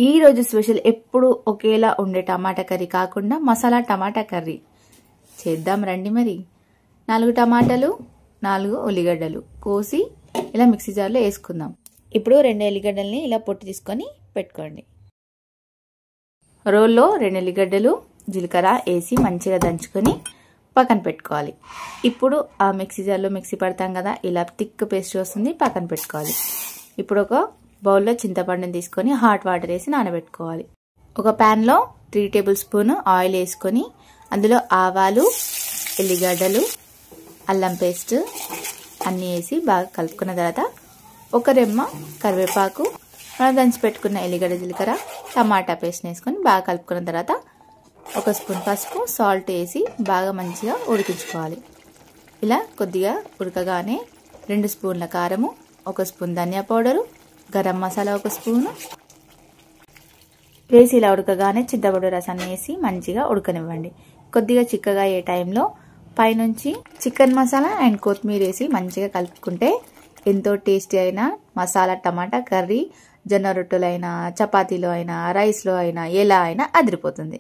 ఈ రోజు స్పెషల్ ఎప్పుడు ఒకేలా ఉండే టమాటా కర్రీ కాకుండా మసాలా టమాటా కర్రీ చేద్దాం రండి. మరి 4 టమాటాలు 4 ఉల్లిగడ్డలు కోసి ఇలా మిక్సీ జార్లో వేసుకుందాం. ఇప్పుడు 2 ఎల్లిగడ్డల్ని ఇలా పొట్టు తీసుకొని పెట్టుకోండి. రోల్లో 2 ఎల్లిగడ్డలు జీలకర్ర వేసి మంచిగా దంచుకొని పక్కన పెట్టుకోవాలి. ఇప్పుడు ఆ మిక్సీ జార్లో మిక్సీ పడతాం కదా, ఇలా థిక్ పేస్ట్ వస్తుంది, పక్కన పెట్టుకోవాలి. ఇప్పుడు ఒక బౌల్లో చింతపండుని తీసుకొని హాట్ వాటర్ వేసి నానబెట్టుకోవాలి. ఒక ప్యాన్లో 3 టేబుల్ స్పూన్ ఆయిల్ వేసుకొని అందులో ఆవాలు, ఎల్లిగడ్డలు, అల్లం పేస్ట్ అన్నీ వేసి బాగా కలుపుకున్న తర్వాత ఒక రెమ్మ కరివేపాకు, మనం దంచి పెట్టుకున్న ఎల్లిగడ్డ జీలకర్ర టమాటా పేస్ట్ వేసుకొని బాగా కలుపుకున్న తర్వాత 1 స్పూన్ పసుపు, సాల్ట్ వేసి బాగా మంచిగా ఉడికించుకోవాలి. ఇలా కొద్దిగా ఉడకగానే 2 స్పూన్ల కారము, 1 స్పూన్ ధనియా పౌడరు, గరం మసాలా 1 స్పూను వేసి ఇలా ఉడకగానే చింతపండు రసాన్ని వేసి మంచిగా ఉడకనివ్వండి. కొద్దిగా చిక్కగా అయ్యే టైంలో పైనుంచి చికెన్ మసాలా అండ్ కొత్తిమీర వేసి మంచిగా కలుపుకుంటే ఎంతో టేస్టీ అయిన మసాలా టమాటా కర్రీ జొన్న రొట్టెలు అయినా, చపాతీలో అయినా, రైస్లో అయినా, ఎలా అయినా అదిరిపోతుంది.